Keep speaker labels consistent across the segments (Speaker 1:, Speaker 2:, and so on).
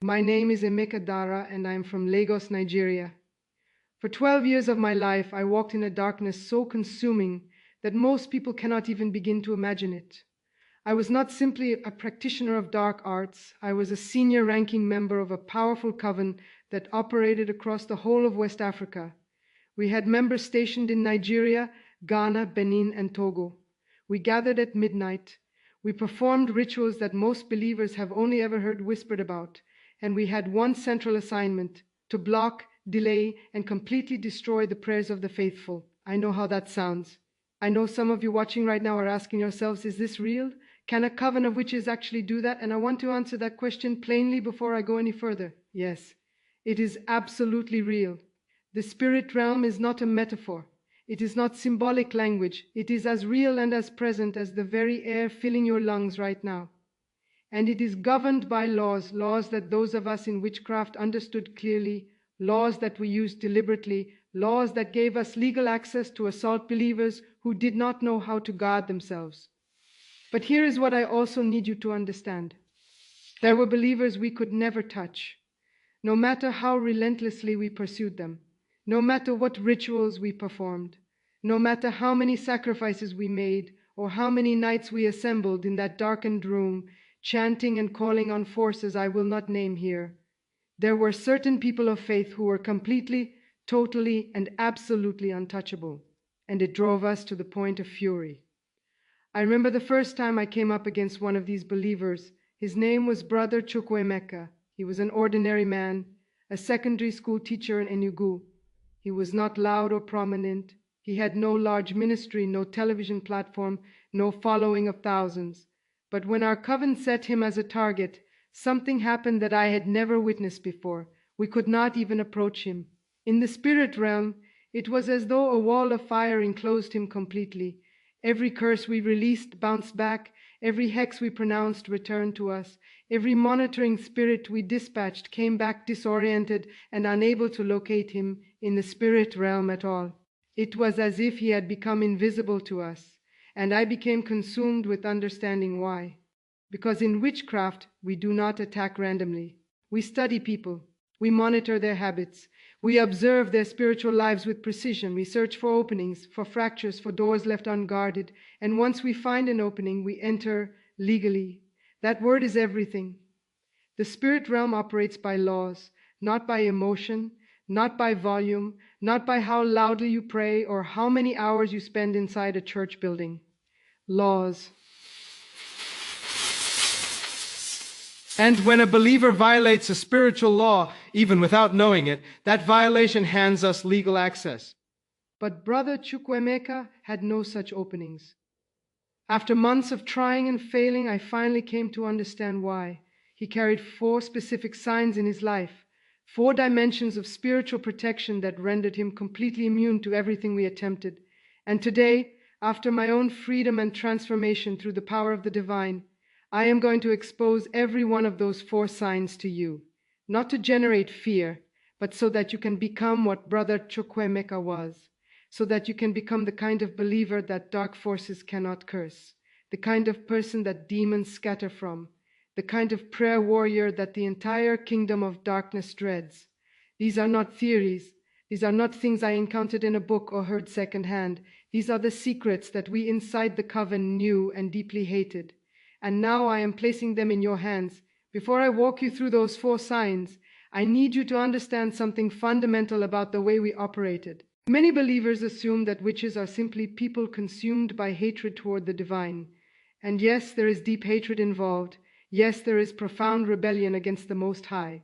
Speaker 1: My name is Emeka Dara and I am from Lagos, Nigeria. For 12 years of my life, I walked in a darkness so consuming that most people cannot even begin to imagine it. I was not simply a practitioner of dark arts. I was a senior ranking member of a powerful coven that operated across the whole of West Africa. We had members stationed in Nigeria, Ghana, Benin, and Togo. We gathered at midnight. We performed rituals that most believers have only ever heard whispered about, and we had one central assignment: to block, delay, and completely destroy the prayers of the faithful. I know how that sounds. I know some of you watching right now are asking yourselves, is this real? Can a coven of witches actually do that? And I want to answer that question plainly before I go any further. Yes, it is absolutely real. The spirit realm is not a metaphor. It is not symbolic language. It is as real and as present as the very air filling your lungs right now. And it is governed by laws that those of us in witchcraft understood clearly, laws that we used deliberately, laws that gave us legal access to assault believers who did not know how to guard themselves. But here is what I also need you to understand. There were believers we could never touch, no matter how relentlessly we pursued them, no matter what rituals we performed, no matter how many sacrifices we made, or how many nights we assembled in that darkened room, chanting and calling on forces I will not name here. There were certain people of faith who were completely, totally, and absolutely untouchable, and it drove us to the point of fury. I remember the first time I came up against one of these believers. His name was Brother Chukwuemeka. He was an ordinary man, a secondary school teacher in Enugu. He was not loud or prominent. He had no large ministry, no television platform, no following of thousands. But when our coven set him as a target, something happened that I had never witnessed before. We could not even approach him. In the spirit realm, it was as though a wall of fire enclosed him completely. Every curse we released bounced back. Every hex we pronounced returned to us. Every monitoring spirit we dispatched came back disoriented and unable to locate him in the spirit realm at all. It was as if he had become invisible to us, and I became consumed with understanding why. Because in witchcraft, we do not attack randomly. We study people. We monitor their habits. We observe their spiritual lives with precision. We search for openings, for fractures, for doors left unguarded. And once we find an opening, we enter legally. That word is everything. The spirit realm operates by laws, not by emotion, not by volume, not by how loudly you pray or how many hours you spend inside a church building. Laws.
Speaker 2: And when a believer violates a spiritual law, even without knowing it, that violation hands us legal access.
Speaker 1: But Brother Chukwuemeka had no such openings. After months of trying and failing, I finally came to understand why. He carried 4 specific signs in his life, 4 dimensions of spiritual protection that rendered him completely immune to everything we attempted. And today, after my own freedom and transformation through the power of the divine, I am going to expose every one of those 4 signs to you, not to generate fear, but so that you can become what Brother Chukwuemeka was, so that you can become the kind of believer that dark forces cannot curse, the kind of person that demons scatter from, the kind of prayer warrior that the entire kingdom of darkness dreads. These are not theories. These are not things I encountered in a book or heard secondhand. These are the secrets that we inside the coven knew and deeply hated. And now I am placing them in your hands. Before I walk you through those 4 signs, I need you to understand something fundamental about the way we operated. Many believers assume that witches are simply people consumed by hatred toward the divine. And yes, there is deep hatred involved. Yes, there is profound rebellion against the Most High.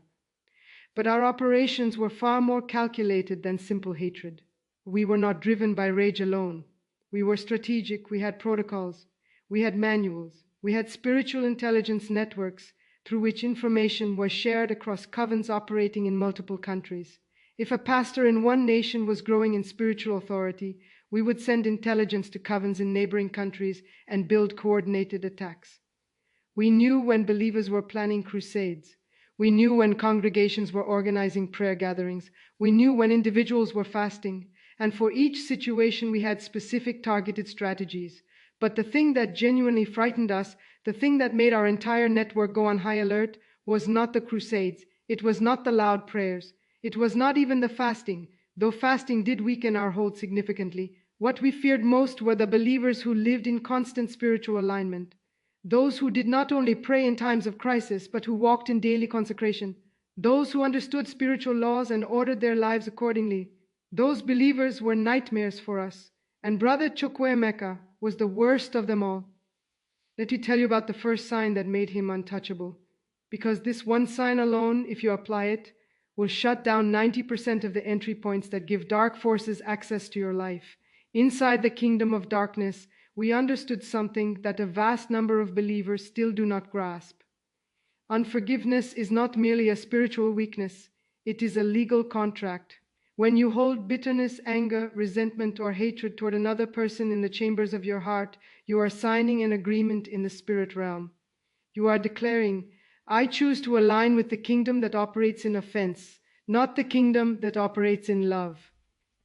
Speaker 1: But our operations were far more calculated than simple hatred. We were not driven by rage alone. We were strategic. We had protocols. We had manuals. We had spiritual intelligence networks through which information was shared across covens operating in multiple countries. If a pastor in one nation was growing in spiritual authority, we would send intelligence to covens in neighboring countries and build coordinated attacks. We knew when believers were planning crusades. We knew when congregations were organizing prayer gatherings. We knew when individuals were fasting. And for each situation, we had specific targeted strategies. But the thing that genuinely frightened us, the thing that made our entire network go on high alert, was not the crusades, it was not the loud prayers, it was not even the fasting, though fasting did weaken our hold significantly. What we feared most were the believers who lived in constant spiritual alignment, those who did not only pray in times of crisis, but who walked in daily consecration, those who understood spiritual laws and ordered their lives accordingly. Those believers were nightmares for us, and Brother Chukwuemeka was the worst of them all. Let me tell you about the first sign that made him untouchable, because this one sign alone, if you apply it, will shut down 90% of the entry points that give dark forces access to your life. Inside the kingdom of darkness, we understood something that a vast number of believers still do not grasp. Unforgiveness is not merely a spiritual weakness, it is a legal contract. When you hold bitterness, anger, resentment, or hatred toward another person in the chambers of your heart, you are signing an agreement in the spirit realm. You are declaring, I choose to align with the kingdom that operates in offense, not the kingdom that operates in love.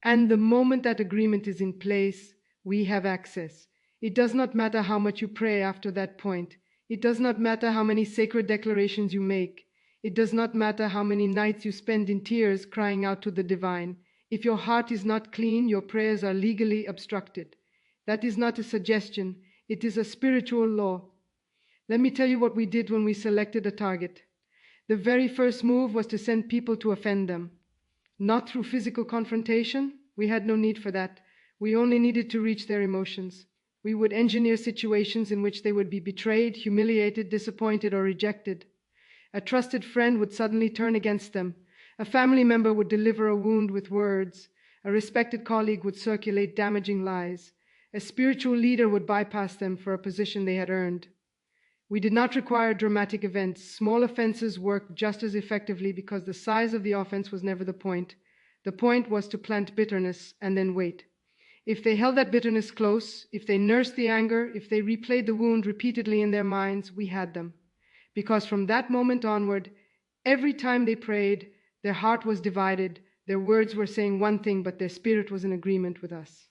Speaker 1: And the moment that agreement is in place, we have access. It does not matter how much you pray after that point. It does not matter how many sacred declarations you make. It does not matter how many nights you spend in tears crying out to the divine. If your heart is not clean, your prayers are legally obstructed. That is not a suggestion. It is a spiritual law. Let me tell you what we did when we selected a target. The very first move was to send people to offend them. Not through physical confrontation. We had no need for that. We only needed to reach their emotions. We would engineer situations in which they would be betrayed, humiliated, disappointed, or rejected. A trusted friend would suddenly turn against them. A family member would deliver a wound with words. A respected colleague would circulate damaging lies. A spiritual leader would bypass them for a position they had earned. We did not require dramatic events. Small offenses worked just as effectively because the size of the offense was never the point. The point was to plant bitterness and then wait. If they held that bitterness close, if they nursed the anger, if they replayed the wound repeatedly in their minds, we had them. Because from that moment onward, every time they prayed, their heart was divided, their words were saying one thing, but their spirit was in agreement with us.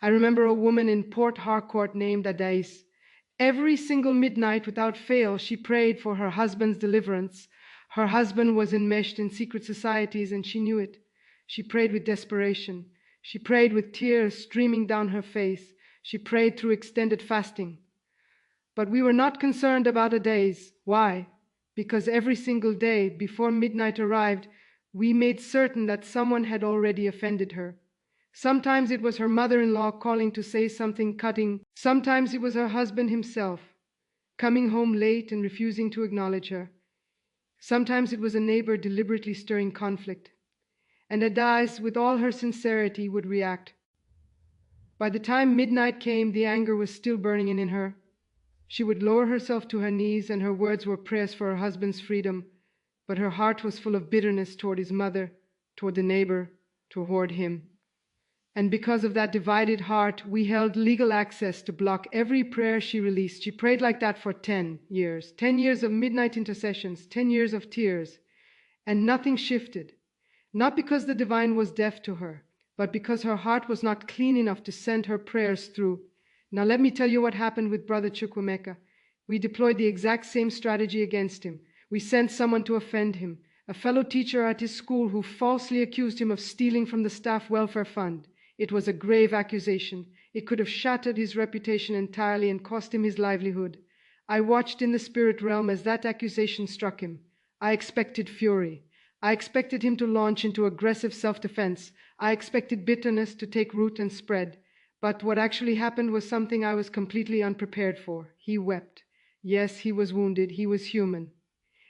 Speaker 1: I remember a woman in Port Harcourt named Adais. Every single midnight, without fail, she prayed for her husband's deliverance. Her husband was enmeshed in secret societies, and she knew it. She prayed with desperation. She prayed with tears streaming down her face. She prayed through extended fasting. But we were not concerned about Adais. Why? Because every single day, before midnight arrived, we made certain that someone had already offended her. Sometimes it was her mother-in-law calling to say something cutting. Sometimes it was her husband himself, coming home late and refusing to acknowledge her. Sometimes it was a neighbor deliberately stirring conflict. And Adais, with all her sincerity, would react. By the time midnight came, the anger was still burning in her. She would lower herself to her knees, and her words were prayers for her husband's freedom, but her heart was full of bitterness toward his mother, toward the neighbor, toward him. And because of that divided heart, we held legal access to block every prayer she released. She prayed like that for 10 years. 10 years of midnight intercessions, 10 years of tears. And nothing shifted. Not because the divine was deaf to her, but because her heart was not clean enough to send her prayers through. Now let me tell you what happened with Brother Chukwuemeka. We deployed the exact same strategy against him. We sent someone to offend him, a fellow teacher at his school who falsely accused him of stealing from the staff welfare fund. It was a grave accusation. It could have shattered his reputation entirely and cost him his livelihood. I watched in the spirit realm as that accusation struck him. I expected fury. I expected him to launch into aggressive self-defense. I expected bitterness to take root and spread. But what actually happened was something I was completely unprepared for. He wept. Yes, he was wounded. He was human.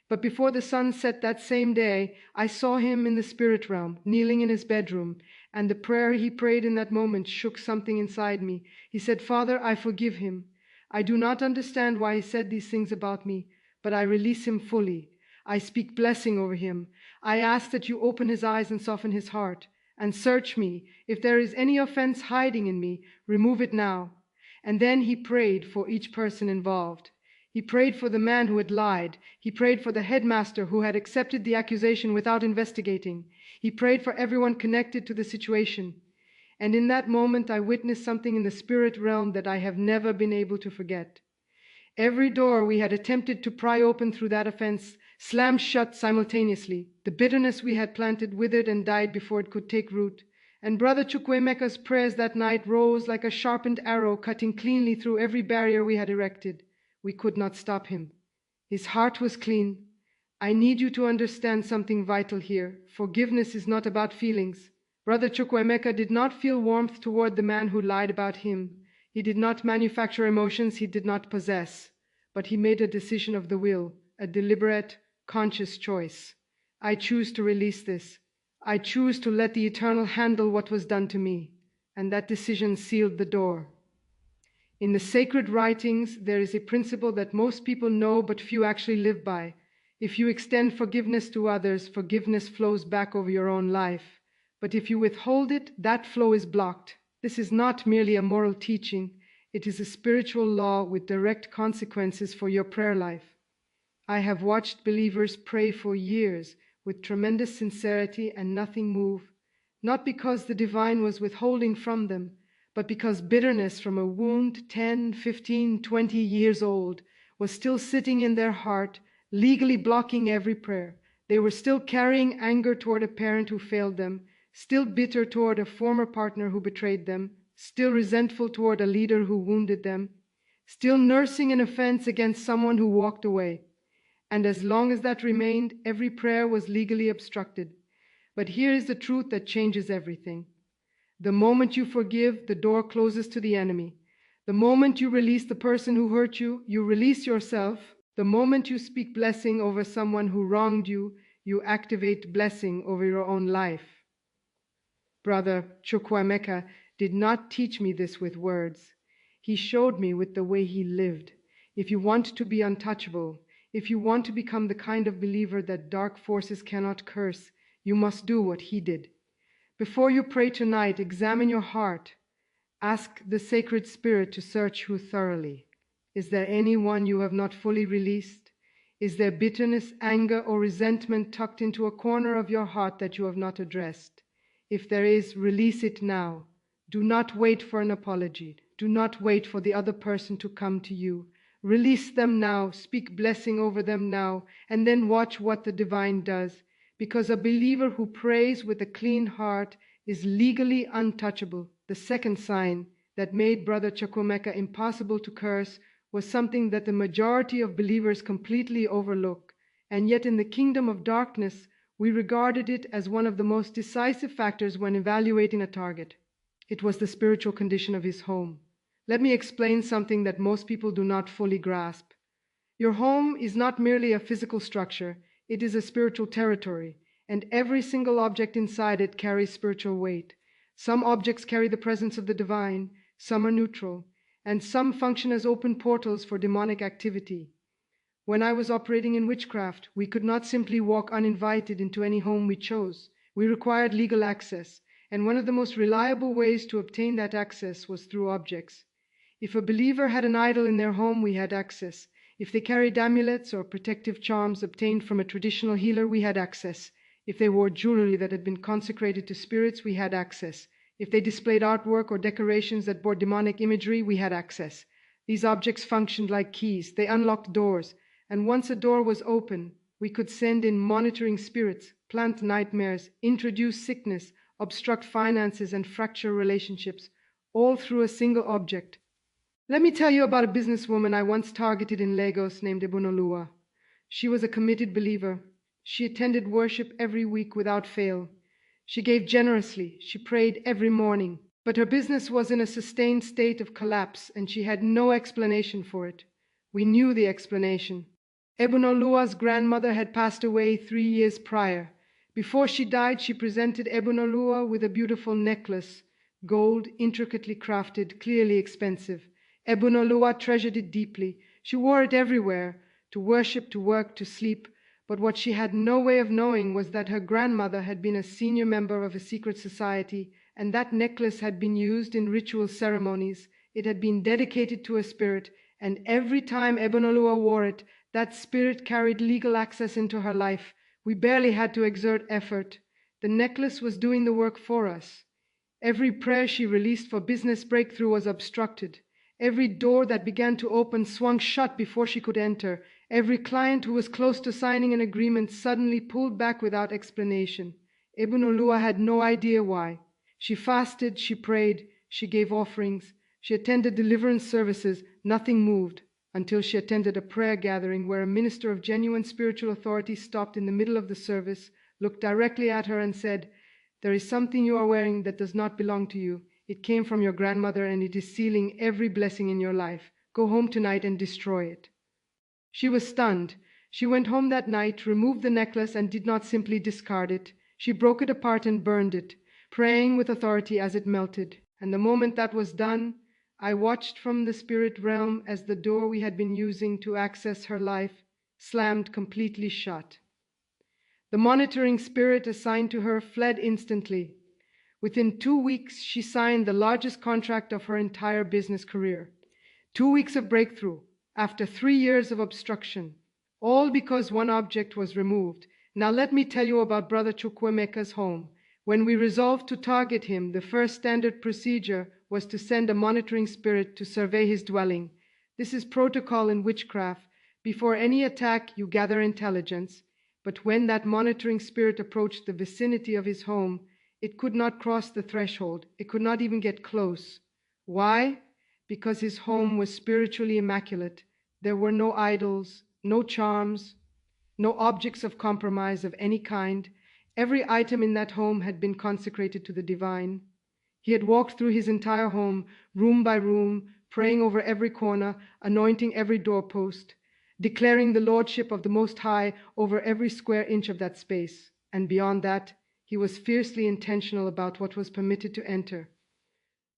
Speaker 1: But before the sun set that same day, I saw him in the spirit realm, kneeling in his bedroom, and the prayer he prayed in that moment shook something inside me. He said, Father, I forgive him. I do not understand why he said these things about me, but I release him fully. I speak blessing over him. I ask that you open his eyes and soften his heart, and search me. If there is any offense hiding in me, remove it now. And then he prayed for each person involved. He prayed for the man who had lied. He prayed for the headmaster who had accepted the accusation without investigating. He prayed for everyone connected to the situation. And in that moment, I witnessed something in the spirit realm that I have never been able to forget. Every door we had attempted to pry open through that offense slammed shut simultaneously. The bitterness we had planted withered and died before it could take root. And Brother Chukwuemeka's prayers that night rose like a sharpened arrow, cutting cleanly through every barrier we had erected. We could not stop him. His heart was clean. I need you to understand something vital here. Forgiveness is not about feelings. Brother Chukwuemeka did not feel warmth toward the man who lied about him. He did not manufacture emotions he did not possess, but he made a decision of the will, a deliberate, conscious choice. I choose to release this. I choose to let the Eternal handle what was done to me. And that decision sealed the door. In the sacred writings, there is a principle that most people know but few actually live by. If you extend forgiveness to others, forgiveness flows back over your own life. But if you withhold it, that flow is blocked. This is not merely a moral teaching. It is a spiritual law with direct consequences for your prayer life. I have watched believers pray for years with tremendous sincerity and nothing move, not because the divine was withholding from them, but because bitterness from a wound 10, 15, 20 years old was still sitting in their heart, legally blocking every prayer. They were still carrying anger toward a parent who failed them, still bitter toward a former partner who betrayed them, still resentful toward a leader who wounded them, still nursing an offense against someone who walked away. And as long as that remained, every prayer was legally obstructed. But here is the truth that changes everything. The moment you forgive, the door closes to the enemy. The moment you release the person who hurt you, you release yourself. The moment you speak blessing over someone who wronged you, you activate blessing over your own life. Brother Chukwuemeka did not teach me this with words. He showed me with the way he lived. If you want to be untouchable, if you want to become the kind of believer that dark forces cannot curse, you must do what he did. Before you pray tonight, examine your heart. Ask the sacred spirit to search you thoroughly. Is there anyone you have not fully released? Is there bitterness, anger, or resentment tucked into a corner of your heart that you have not addressed? If there is, release it now. Do not wait for an apology. Do not wait for the other person to come to you. Release them now, speak blessing over them now, and then watch what the divine does. Because a believer who prays with a clean heart is legally untouchable. The second sign that made Brother Chukwuemeka impossible to curse was something that the majority of believers completely overlook, and yet in the kingdom of darkness, we regarded it as one of the most decisive factors when evaluating a target. It was the spiritual condition of his home. Let me explain something that most people do not fully grasp. Your home is not merely a physical structure, it is a spiritual territory, and every single object inside it carries spiritual weight. Some objects carry the presence of the divine, some are neutral, and some function as open portals for demonic activity. When I was operating in witchcraft, we could not simply walk uninvited into any home we chose. We required legal access, and one of the most reliable ways to obtain that access was through objects. If a believer had an idol in their home, we had access. If they carried amulets or protective charms obtained from a traditional healer, we had access. If they wore jewelry that had been consecrated to spirits, we had access. If they displayed artwork or decorations that bore demonic imagery, we had access. These objects functioned like keys. They unlocked doors, and once a door was open, we could send in monitoring spirits, plant nightmares, introduce sickness, obstruct finances, and fracture relationships, all through a single object. Let me tell you about a businesswoman I once targeted in Lagos named Ebunoluwa. She was a committed believer. She attended worship every week without fail. She gave generously. She prayed every morning. But her business was in a sustained state of collapse, and she had no explanation for it. We knew the explanation. Ebunoluwa's grandmother had passed away 3 years prior. Before she died, she presented Ebunoluwa with a beautiful necklace, gold, intricately crafted, clearly expensive. Ebunoluwa treasured it deeply. She wore it everywhere, to worship, to work, to sleep. But what she had no way of knowing was that her grandmother had been a senior member of a secret society, and that necklace had been used in ritual ceremonies. It had been dedicated to a spirit, and every time Ebunoluwa wore it, that spirit carried legal access into her life. We barely had to exert effort. The necklace was doing the work for us. Every prayer she released for business breakthrough was obstructed. Every door that began to open swung shut before she could enter. Every client who was close to signing an agreement suddenly pulled back without explanation. Ibn Ulua had no idea why. She fasted, she prayed, she gave offerings, she attended deliverance services. Nothing moved until she attended a prayer gathering where a minister of genuine spiritual authority stopped in the middle of the service, looked directly at her and said, "There is something you are wearing that does not belong to you. It came from your grandmother and it is sealing every blessing in your life. Go home tonight and destroy it." She was stunned. She went home that night, removed the necklace, and did not simply discard it. She broke it apart and burned it, praying with authority as it melted. And the moment that was done, I watched from the spirit realm as the door we had been using to access her life slammed completely shut. The monitoring spirit assigned to her fled instantly. Within 2 weeks, she signed the largest contract of her entire business career. 2 weeks of breakthrough, after 3 years of obstruction, all because one object was removed. Now let me tell you about Brother Chukwuemeka's home. When we resolved to target him, the first standard procedure was to send a monitoring spirit to survey his dwelling. This is protocol in witchcraft. Before any attack, you gather intelligence. But when that monitoring spirit approached the vicinity of his home, it could not cross the threshold. It could not even get close. Why? Because his home was spiritually immaculate. There were no idols, no charms, no objects of compromise of any kind. Every item in that home had been consecrated to the divine. He had walked through his entire home, room by room, praying over every corner, anointing every doorpost, declaring the lordship of the Most High over every square inch of that space. And beyond that, he was fiercely intentional about what was permitted to enter.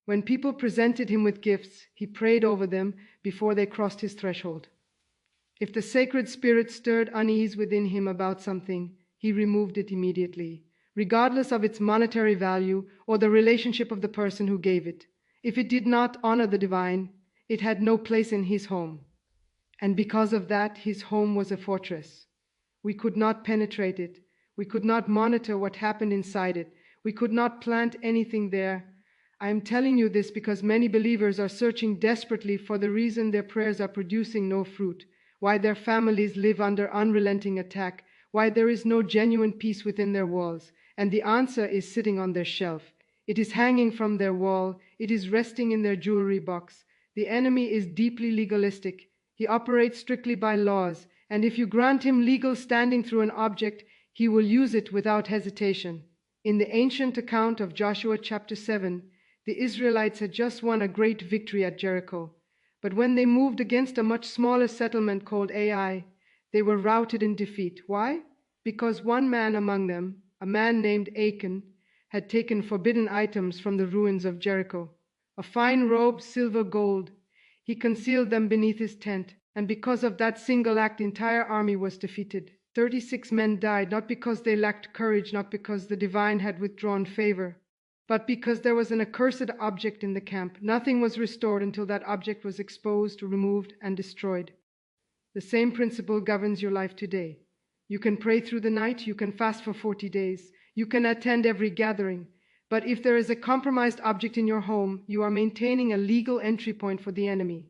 Speaker 1: When people presented him with gifts, he prayed over them before they crossed his threshold. If the sacred spirit stirred unease within him about something, he removed it immediately, regardless of its monetary value or the relationship of the person who gave it. If it did not honor the divine, it had no place in his home. And because of that, his home was a fortress. We could not penetrate it. We could not monitor what happened inside it. We could not plant anything there. I am telling you this because many believers are searching desperately for the reason their prayers are producing no fruit, why their families live under unrelenting attack, why there is no genuine peace within their walls. And the answer is sitting on their shelf. It is hanging from their wall. It is resting in their jewelry box. The enemy is deeply legalistic. He operates strictly by laws, and if you grant him legal standing through an object, he will use it without hesitation. In the ancient account of Joshua chapter 7, the Israelites had just won a great victory at Jericho. But when they moved against a much smaller settlement called Ai, they were routed in defeat. Why? Because one man among them, a man named Achan, had taken forbidden items from the ruins of Jericho. A fine robe, silver, gold. He concealed them beneath his tent, and because of that single act, the entire army was defeated. 36 men died, not because they lacked courage, not because the divine had withdrawn favor, but because there was an accursed object in the camp. Nothing was restored until that object was exposed, removed, and destroyed. The same principle governs your life today. You can pray through the night, you can fast for 40 days, you can attend every gathering, but if there is a compromised object in your home, you are maintaining a legal entry point for the enemy.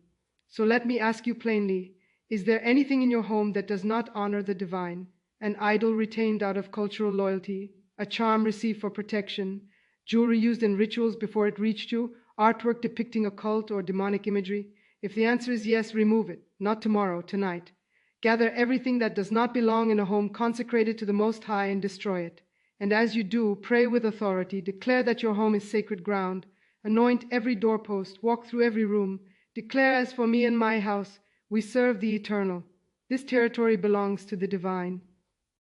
Speaker 1: So let me ask you plainly, is there anything in your home that does not honor the divine? An idol retained out of cultural loyalty, a charm received for protection, jewelry used in rituals before it reached you, artwork depicting occult or demonic imagery? If the answer is yes, remove it. Not tomorrow, tonight. Gather everything that does not belong in a home consecrated to the Most High and destroy it. And as you do, pray with authority. Declare that your home is sacred ground. Anoint every doorpost. Walk through every room. Declare, as for me and my house, we serve the eternal. This territory belongs to the divine.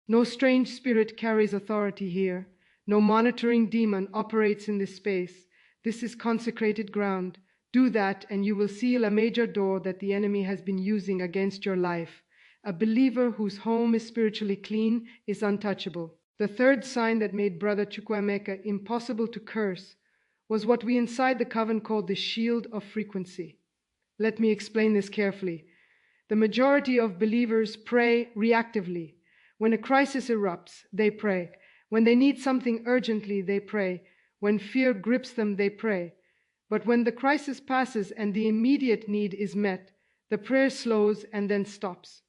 Speaker 1: No strange spirit carries authority here. No monitoring demon operates in this space. This is consecrated ground. Do that and you will seal a major door that the enemy has been using against your life. A believer whose home is spiritually clean is untouchable. The third sign that made Brother Chukwuemeka impossible to curse was what we inside the coven called the shield of frequency. Let me explain this carefully. The majority of believers pray reactively. When a crisis erupts, they pray. When they need something urgently, they pray. When fear grips them, they pray. But when the crisis passes and the immediate need is met, the prayer slows and then stops.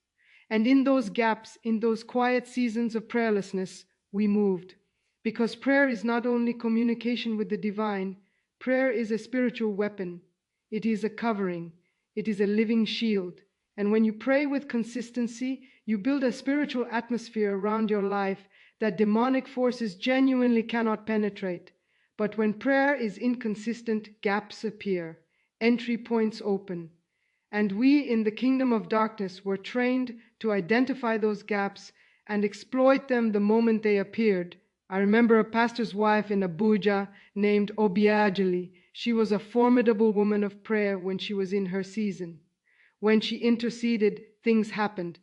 Speaker 1: And in those gaps, in those quiet seasons of prayerlessness, we moved. Because prayer is not only communication with the divine, prayer is a spiritual weapon. It is a covering. It is a living shield. And when you pray with consistency, you build a spiritual atmosphere around your life that demonic forces genuinely cannot penetrate. But when prayer is inconsistent, gaps appear, entry points open. And we in the kingdom of darkness were trained to identify those gaps and exploit them the moment they appeared. I remember a pastor's wife in Abuja named Obiajali. She was a formidable woman of prayer when she was in her season. When she interceded, things happened.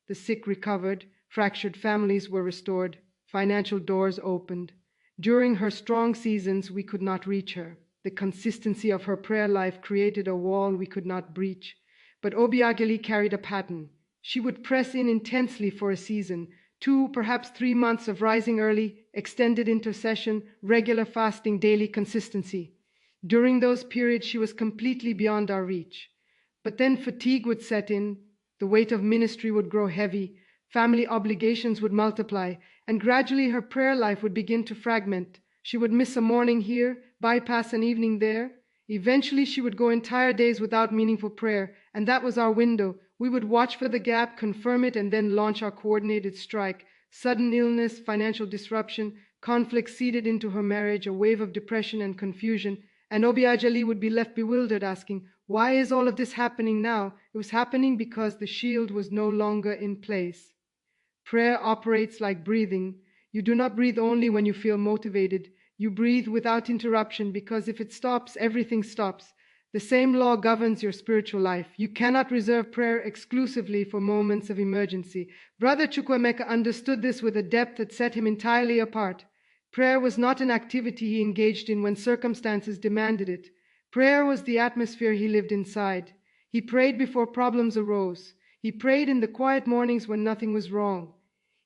Speaker 1: The sick recovered, fractured families were restored, financial doors opened. During her strong seasons, we could not reach her. The consistency of her prayer life created a wall we could not breach. But Obiageli carried a pattern. She would press in intensely for a season, 2, perhaps 3 months of rising early, extended intercession, regular fasting, daily consistency. During those periods, she was completely beyond our reach. But then fatigue would set in, the weight of ministry would grow heavy, family obligations would multiply, and gradually her prayer life would begin to fragment. She would miss a morning here, bypass an evening there. Eventually she would go entire days without meaningful prayer, and that was our window. We would watch for the gap, confirm it, and then launch our coordinated strike. Sudden illness, financial disruption, conflict seeded into her marriage, a wave of depression and confusion, and Obiajali would be left bewildered, asking, why is all of this happening now? It was happening because the shield was no longer in place. Prayer operates like breathing. You do not breathe only when you feel motivated. You breathe without interruption, because if it stops, everything stops. The same law governs your spiritual life. You cannot reserve prayer exclusively for moments of emergency. Brother Chukwuemeka understood this with a depth that set him entirely apart. Prayer was not an activity he engaged in when circumstances demanded it. Prayer was the atmosphere he lived inside. He prayed before problems arose. He prayed in the quiet mornings when nothing was wrong.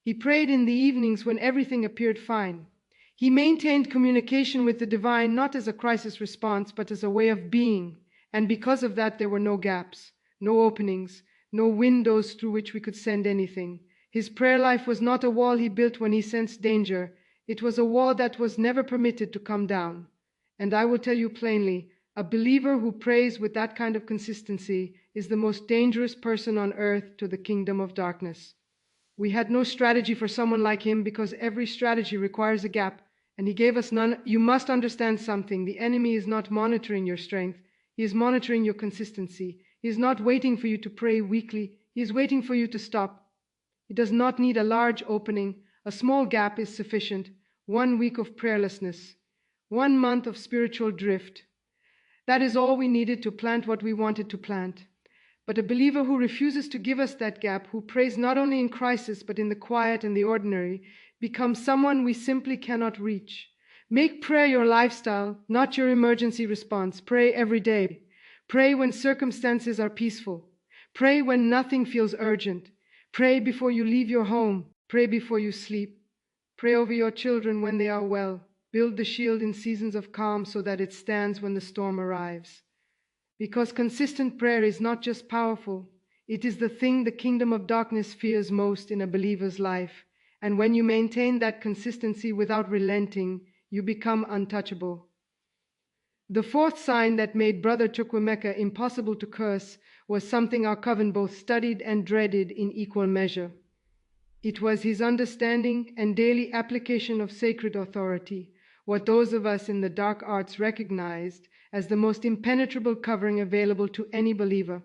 Speaker 1: He prayed in the evenings when everything appeared fine. He maintained communication with the divine not as a crisis response, but as a way of being. And because of that, there were no gaps, no openings, no windows through which we could send anything. His prayer life was not a wall he built when he sensed danger. It was a wall that was never permitted to come down. And I will tell you plainly, a believer who prays with that kind of consistency is the most dangerous person on earth to the kingdom of darkness. We had no strategy for someone like him because every strategy requires a gap, and he gave us none. You must understand something. The enemy is not monitoring your strength. He is monitoring your consistency. He is not waiting for you to pray weekly. He is waiting for you to stop. He does not need a large opening. A small gap is sufficient. 1 week of prayerlessness, 1 month of spiritual drift. That is all we needed to plant what we wanted to plant. But a believer who refuses to give us that gap, who prays not only in crisis but in the quiet and the ordinary, becomes someone we simply cannot reach. Make prayer your lifestyle, not your emergency response. Pray every day. Pray when circumstances are peaceful. Pray when nothing feels urgent. Pray before you leave your home. Pray before you sleep. Pray over your children when they are well. Build the shield in seasons of calm so that it stands when the storm arrives. Because consistent prayer is not just powerful, it is the thing the kingdom of darkness fears most in a believer's life. And when you maintain that consistency without relenting, you become untouchable. The fourth sign that made Brother Chukwuemeka impossible to curse was something our coven both studied and dreaded in equal measure. It was his understanding and daily application of sacred authority, what those of us in the dark arts recognized as the most impenetrable covering available to any believer.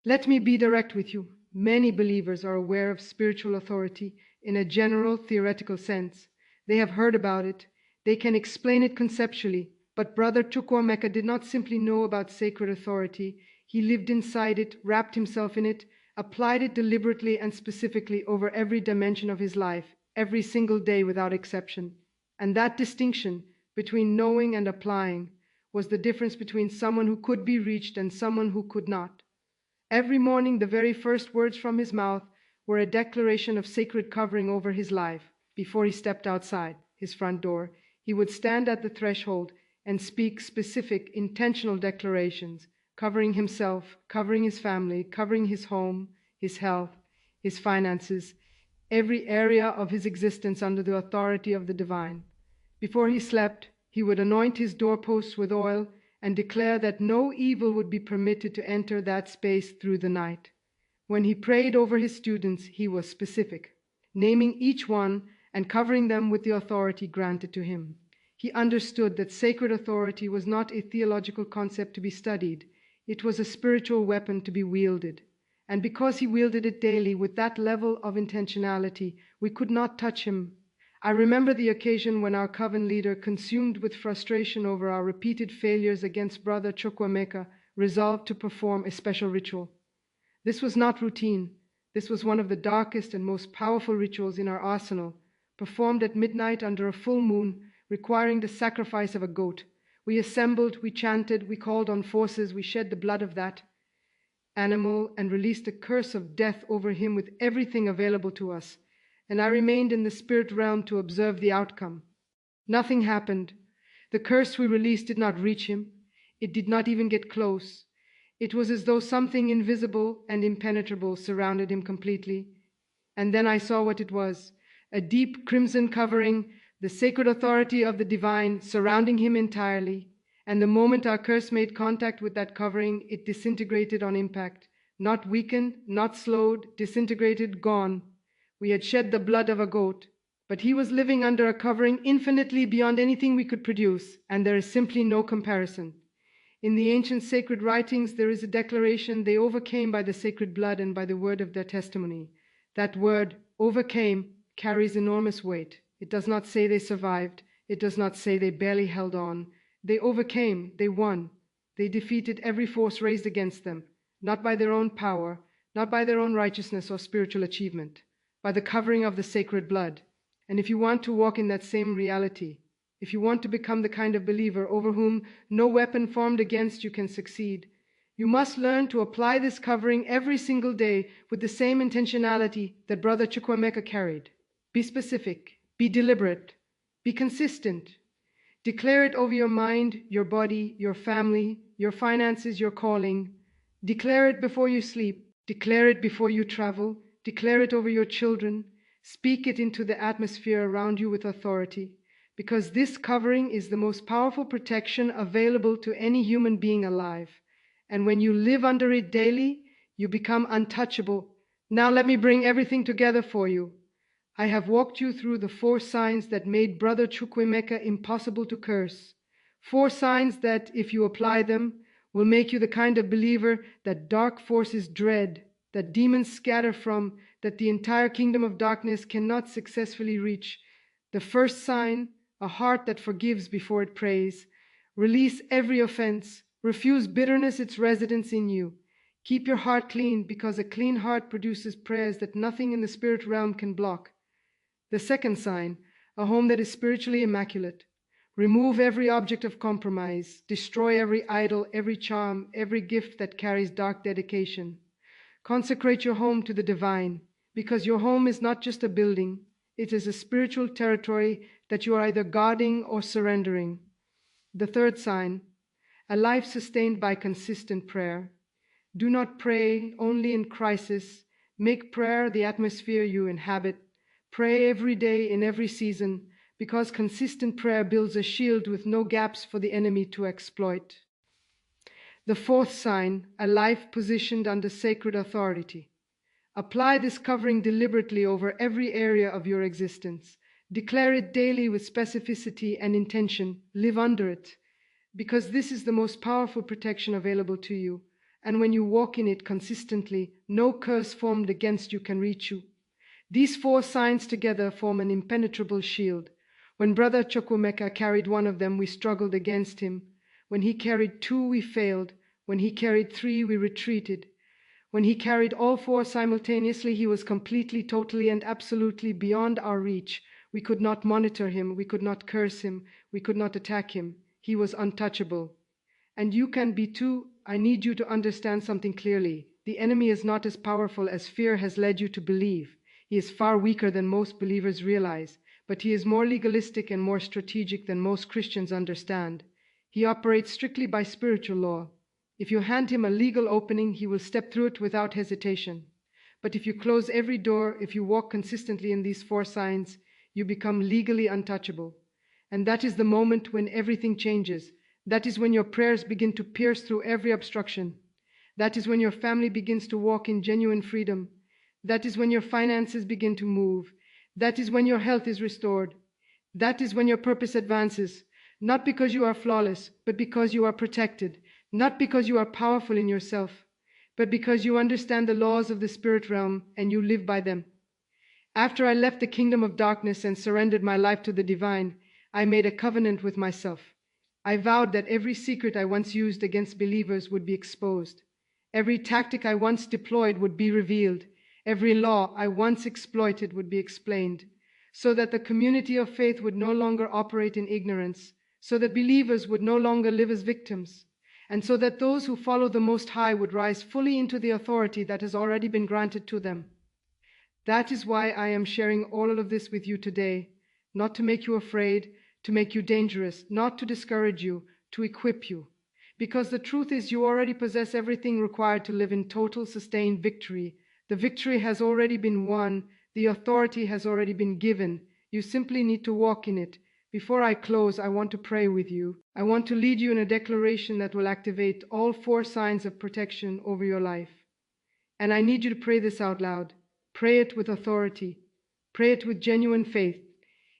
Speaker 1: Let me be direct with you. Many believers are aware of spiritual authority in a general theoretical sense. They have heard about it. They can explain it conceptually. But Brother Chukwuemeka did not simply know about sacred authority. He lived inside it, wrapped himself in it, applied it deliberately and specifically over every dimension of his life, every single day without exception. And that distinction between knowing and applying was the difference between someone who could be reached and someone who could not. Every morning, the very first words from his mouth were a declaration of sacred covering over his life. Before he stepped outside his front door, he would stand at the threshold and speak specific, intentional declarations, covering himself, covering his family, covering his home, his health, his finances, every area of his existence under the authority of the divine. Before he slept, he would anoint his doorposts with oil and declare that no evil would be permitted to enter that space through the night. When he prayed over his students, he was specific, naming each one and covering them with the authority granted to him. He understood that sacred authority was not a theological concept to be studied. It was a spiritual weapon to be wielded. And because he wielded it daily with that level of intentionality, we could not touch him. I remember the occasion when our coven leader, consumed with frustration over our repeated failures against Brother Chukwuemeka, resolved to perform a special ritual. This was not routine. This was one of the darkest and most powerful rituals in our arsenal, performed at midnight under a full moon, requiring the sacrifice of a goat. We assembled, we chanted, we called on forces, we shed the blood of that animal and released a curse of death over him with everything available to us. And I remained in the spirit realm to observe the outcome. Nothing happened. The curse we released did not reach him. It did not even get close. It was as though something invisible and impenetrable surrounded him completely. And then I saw what it was, a deep crimson covering, the sacred authority of the divine surrounding him entirely. And the moment our curse made contact with that covering, it disintegrated on impact, not weakened, not slowed, disintegrated, gone. We had shed the blood of a goat, but he was living under a covering infinitely beyond anything we could produce, and there is simply no comparison. In the ancient sacred writings, there is a declaration they overcame by the sacred blood and by the word of their testimony. That word, overcame, carries enormous weight. It does not say they survived. It does not say they barely held on. They overcame, they won. They defeated every force raised against them, not by their own power, not by their own righteousness or spiritual achievement, by the covering of the sacred blood. And if you want to walk in that same reality, if you want to become the kind of believer over whom no weapon formed against you can succeed, you must learn to apply this covering every single day with the same intentionality that Brother Chukwuemeka carried. Be specific, be deliberate, be consistent. Declare it over your mind, your body, your family, your finances, your calling. Declare it before you sleep. Declare it before you travel. Declare it over your children. Speak it into the atmosphere around you with authority, because this covering is the most powerful protection available to any human being alive. And when you live under it daily, you become untouchable. Now let me bring everything together for you. I have walked you through the 4 signs that made Brother Chukwuemeka impossible to curse. 4 signs that, if you apply them, will make you the kind of believer that dark forces dread, that demons scatter from, that the entire kingdom of darkness cannot successfully reach. The first sign, a heart that forgives before it prays. Release every offense. Refuse bitterness its residence in you. Keep your heart clean, because a clean heart produces prayers that nothing in the spirit realm can block. The second sign, a home that is spiritually immaculate. Remove every object of compromise. Destroy every idol, every charm, every gift that carries dark dedication. Consecrate your home to the divine, because your home is not just a building. It is a spiritual territory that you are either guarding or surrendering. The third sign, a life sustained by consistent prayer. Do not pray only in crisis. Make prayer the atmosphere you inhabit. Pray every day in every season, because consistent prayer builds a shield with no gaps for the enemy to exploit. The fourth sign, a life positioned under sacred authority. Apply this covering deliberately over every area of your existence. Declare it daily with specificity and intention. Live under it, because this is the most powerful protection available to you. And when you walk in it consistently, no curse formed against you can reach you. These 4 signs together form an impenetrable shield. When Brother Chukwuemeka carried one of them, we struggled against him. When he carried 2, we failed. When he carried 3, we retreated. When he carried all 4 simultaneously, he was completely, totally, and absolutely beyond our reach. We could not monitor him. We could not curse him. We could not attack him. He was untouchable. And you can be too. I need you to understand something clearly. The enemy is not as powerful as fear has led you to believe. He is far weaker than most believers realize, but he is more legalistic and more strategic than most Christians understand. He operates strictly by spiritual law. If you hand him a legal opening, he will step through it without hesitation. But if you close every door, if you walk consistently in these 4 signs, you become legally untouchable. And that is the moment when everything changes. That is when your prayers begin to pierce through every obstruction. That is when your family begins to walk in genuine freedom. That is when your finances begin to move. That is when your health is restored. That is when your purpose advances, not because you are flawless, but because you are protected, not because you are powerful in yourself, but because you understand the laws of the spirit realm and you live by them. After I left the kingdom of darkness and surrendered my life to the divine, I made a covenant with myself. I vowed that every secret I once used against believers would be exposed. Every tactic I once deployed would be revealed. Every law I once exploited would be explained, so that the community of faith would no longer operate in ignorance, so that believers would no longer live as victims, and so that those who follow the Most High would rise fully into the authority that has already been granted to them. That is why I am sharing all of this with you today, not to make you afraid, to make you dangerous, not to discourage you, to equip you. Because the truth is you already possess everything required to live in total sustained victory. The victory has already been won. The authority has already been given. You simply need to walk in it. Before I close, I want to pray with you. I want to lead you in a declaration that will activate all 4 signs of protection over your life. And I need you to pray this out loud. Pray it with authority. Pray it with genuine faith.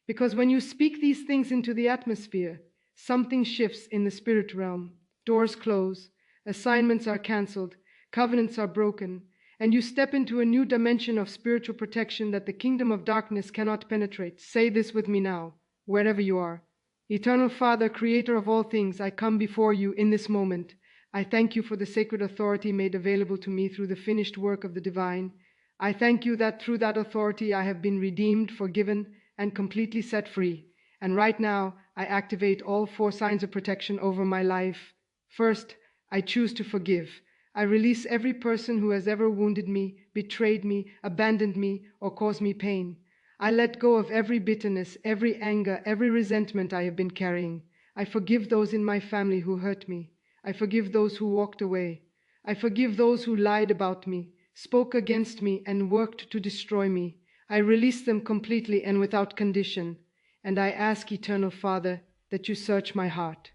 Speaker 1: Because when you speak these things into the atmosphere, something shifts in the spirit realm. Doors close, assignments are cancelled, covenants are broken, and you step into a new dimension of spiritual protection that the kingdom of darkness cannot penetrate. Say this with me now, wherever you are. Eternal Father, creator of all things, I come before you in this moment. I thank you for the sacred authority made available to me through the finished work of the divine. I thank you that through that authority I have been redeemed, forgiven, and completely set free. And right now, I activate all 4 signs of protection over my life. First, I choose to forgive. I release every person who has ever wounded me, betrayed me, abandoned me, or caused me pain. I let go of every bitterness, every anger, every resentment I have been carrying. I forgive those in my family who hurt me. I forgive those who walked away. I forgive those who lied about me, spoke against me, and worked to destroy me. I release them completely and without condition. And I ask, Eternal Father, that you search my heart.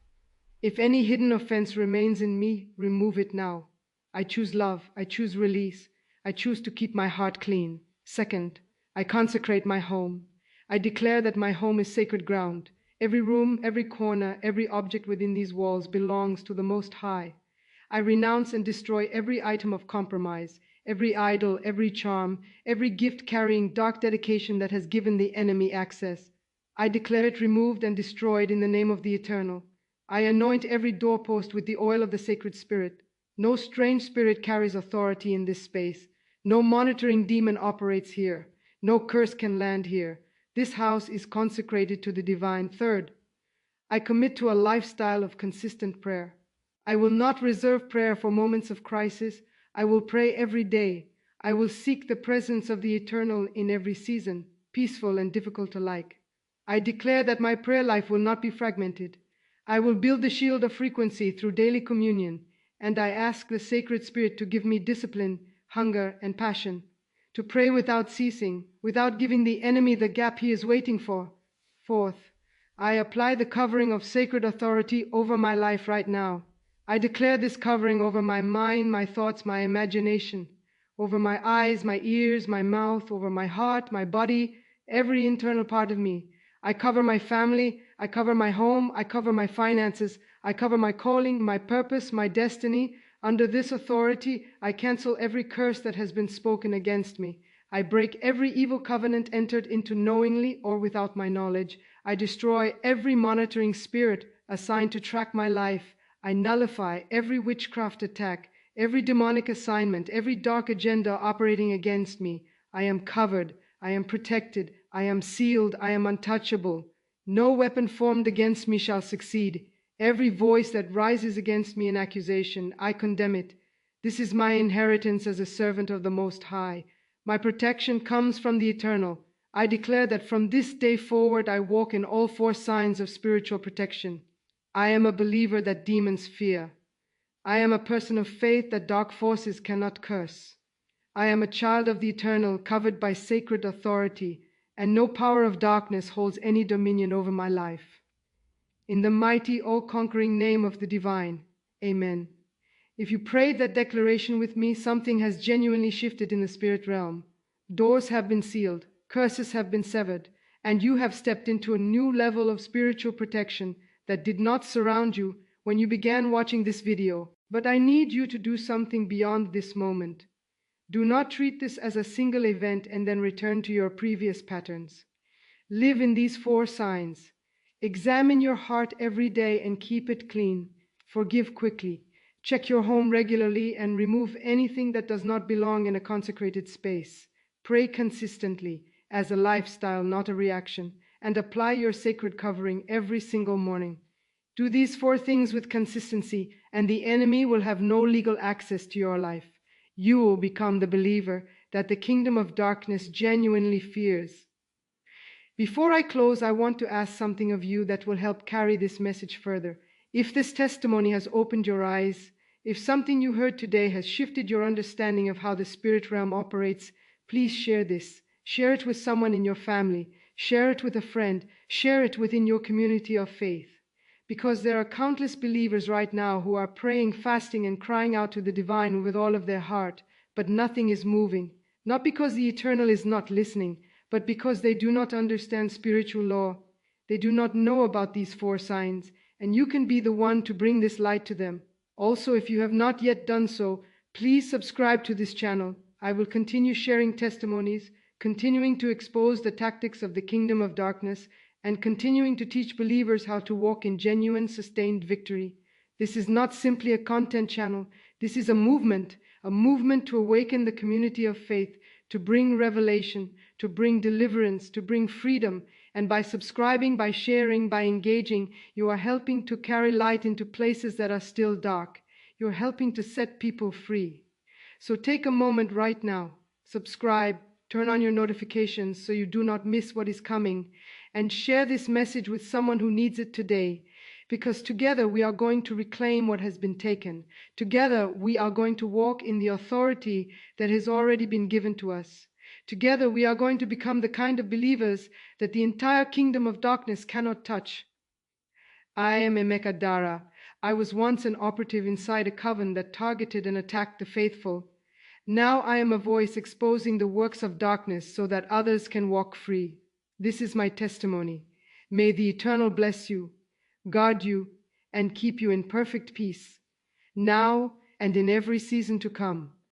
Speaker 1: If any hidden offense remains in me, remove it now. I choose love. I choose release. I choose to keep my heart clean. Second, I consecrate my home. I declare that my home is sacred ground. Every room, every corner, every object within these walls belongs to the Most High. I renounce and destroy every item of compromise, every idol, every charm, every gift-carrying dark dedication that has given the enemy access. I declare it removed and destroyed in the name of the Eternal. I anoint every doorpost with the oil of the sacred spirit. No strange spirit carries authority in this space. No monitoring demon operates here. No curse can land here. This house is consecrated to the divine. Third, I commit to a lifestyle of consistent prayer. I will not reserve prayer for moments of crisis. I will pray every day. I will seek the presence of the Eternal in every season, peaceful and difficult alike. I declare that my prayer life will not be fragmented. I will build the shield of frequency through daily communion, and I ask the sacred spirit to give me discipline, hunger, and passion, to pray without ceasing, without giving the enemy the gap he is waiting for. Fourth, I apply the covering of sacred authority over my life right now. I declare this covering over my mind, my thoughts, my imagination, over my eyes, my ears, my mouth, over my heart, my body, every internal part of me. I cover my family, I cover my home, I cover my finances, I cover my calling, my purpose, my destiny. Under this authority, I cancel every curse that has been spoken against me. I break every evil covenant entered into knowingly or without my knowledge. I destroy every monitoring spirit assigned to track my life. I nullify every witchcraft attack, every demonic assignment, every dark agenda operating against me. I am covered, I am protected, I am sealed, I am untouchable. No weapon formed against me shall succeed. Every voice that rises against me in accusation, I condemn it. This is my inheritance as a servant of the Most High. My protection comes from the Eternal. I declare that from this day forward I walk in all 4 signs of spiritual protection. I am a believer that demons fear. I am a person of faith that dark forces cannot curse. I am a child of the Eternal, covered by sacred authority, and no power of darkness holds any dominion over my life. In the mighty, all-conquering name of the Divine, Amen. If you prayed that declaration with me, something has genuinely shifted in the spirit realm. Doors have been sealed, curses have been severed, and you have stepped into a new level of spiritual protection that did not surround you when you began watching this video. But I need you to do something beyond this moment. Do not treat this as a single event and then return to your previous patterns. Live in these 4 signs. Examine your heart every day and keep it clean. Forgive quickly. Check your home regularly and remove anything that does not belong in a consecrated space. Pray consistently as a lifestyle, not a reaction, and apply your sacred covering every single morning. Do these 4 things with consistency, and the enemy will have no legal access to your life. You will become the believer that the kingdom of darkness genuinely fears. Before I close, I want to ask something of you that will help carry this message further. If this testimony has opened your eyes, if something you heard today has shifted your understanding of how the spirit realm operates, please share this. Share it with someone in your family. Share it with a friend. Share it within your community of faith. Because there are countless believers right now who are praying, fasting, and crying out to the divine with all of their heart, but nothing is moving. Not because the Eternal is not listening, but because they do not understand spiritual law. They do not know about these 4 signs, and you can be the one to bring this light to them. Also, if you have not yet done so, please subscribe to this channel. I will continue sharing testimonies, continuing to expose the tactics of the kingdom of darkness, and continuing to teach believers how to walk in genuine, sustained victory. This is not simply a content channel. This is a movement to awaken the community of faith, to bring revelation, to bring deliverance, to bring freedom. And by subscribing, by sharing, by engaging, you are helping to carry light into places that are still dark. You're helping to set people free. So take a moment right now, subscribe, turn on your notifications so you do not miss what is coming, and share this message with someone who needs it today. Because together we are going to reclaim what has been taken. Together we are going to walk in the authority that has already been given to us. Together we are going to become the kind of believers that the entire kingdom of darkness cannot touch. I am Emeka Dara. I was once an operative inside a coven that targeted and attacked the faithful. Now I am a voice exposing the works of darkness so that others can walk free. This is my testimony. May the Eternal bless you, guard you, and keep you in perfect peace, now and in every season to come.